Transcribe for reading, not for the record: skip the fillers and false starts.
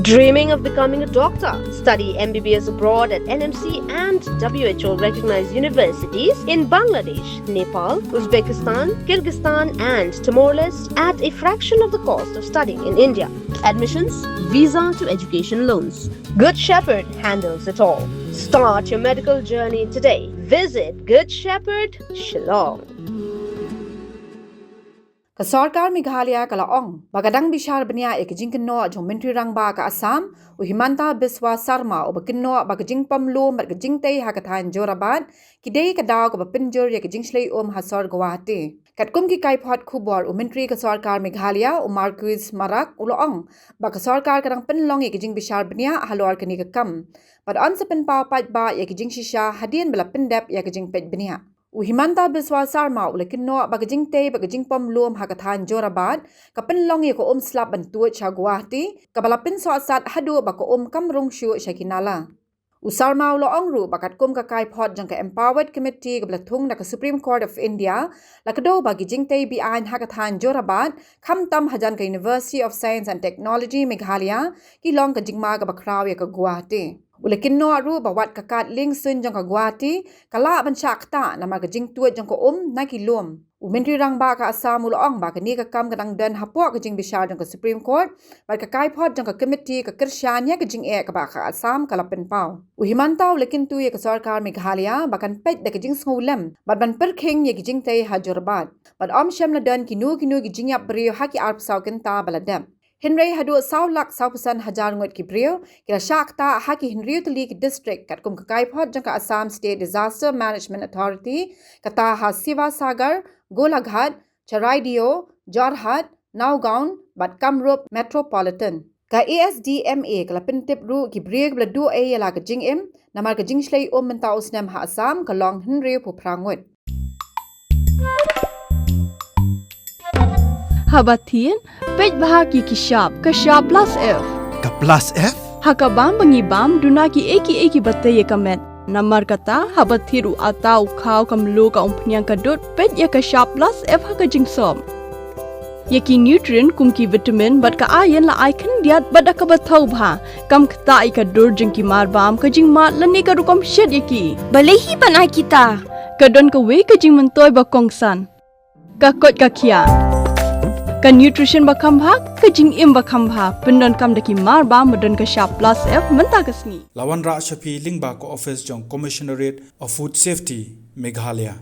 Dreaming of becoming a doctor? Study MBBS abroad at NMC and WHO recognized universities in Bangladesh, Nepal, Uzbekistan, Kyrgyzstan and Timor-Leste at a fraction of the cost of studying in India. Admissions, visa to education loans. Good Shepherd handles it all. Start your medical journey today. Visit Good Shepherd, Shillong. Ka sarkar Meghalaya ka laong bagadang Bishar bania e kajingkno jong menteri rangba ka Assam u Himanta Biswa Sarma u bakinno bagajing pamlo mat Jingtei hakathan Jorabat Kdew Kdaw ka Pynshlei ye Pynshlei hasor Guwahati katkum ki kai phot khubor u menteri ka sarkar Meghalaya u Marquis Marak u laong ba ka sarkar kadang penlong ye kajing Bishar bania halor kani ka kam pad on sa penpa pat ba ye kajing shisha hadien bala pendep ye kajing pet bania u Himanta Biswa Sarma u lekinno bagajingtei bagajing pamlom hakathan Jorabat kapen long ye ko slap bantu cha Guwahati kabalapin so asat hadu ba ko kamrung shu shakinala u Sarma u loong ru bakat kum ka kai phot jang ka empowered committee ka blathung na ka Supreme Court of India lakdo bagajingtei Be-Aiñ hakathan Jorabat khamtam hajan ka University of Science and Technology Meghalaya ki long ka jingma ka bakraw ye ka Guwahati Ulekin no aru bawat kakat ling sun jang ka Guwahati kala bansak ta na magajing tuat jang ko na kilom u menteri rangba ka Assam ulong ba kani ka kam kadang dan hapok ka jing Bishar jang ka Supreme Court ba ka kai phot jang ka committee ka kirshan ya ka jing e ka ba ka Assam kala pen pau u Himanta ulekin tu ye ka sarkar Meghalaya ba kan pet da ka jing sngolem ba ban perkhing ye ka Jingtei ha Jorabat ba am sham la dan kinu ki jing yap brio ha ki arp saw ken ta baladam Henry hadu saw lak saw pesan hajar ngot ki brio kila shakta ha ki Henry tuli ki district kat kum ka kai phot jang ka Assam State Disaster Management Authority kata ha Siva Sagar Golaghat Charaidio Jorabat Nowgaon bat Kamrup Metropolitan ka ASDMA kala pintip ru ki brio bla du e yala ka jing im namar ka Pynshlei menta usnam ha Assam ka long Henry pu prangot Habatin, pej bahagi kishap, kashap plus F. Ka plus F? Hakabam bangibam dunaki eki bataye kamet. Namar kata habathiru atau kau kamlu ka umpnyang kadut pej ya kashap plus F haka jingsom. Yaki nutrient kumki vitamin bat ka ayan la icon diat bat ka bathau bha kam kta ka dur jingki marbam ka jingmat lani ka rukom shed yaki. Balehi banai kita. Kadon ka we ka jing mentoy ba kongsan. Ka kot ka kia. Ka nutrition bakam bhag ka jing im bakam bha pendon kam daki mar ba modon ka sharp plus F menta kasni Lawan ra shapi lingba ko office jong commissionerate of food safety Meghalaya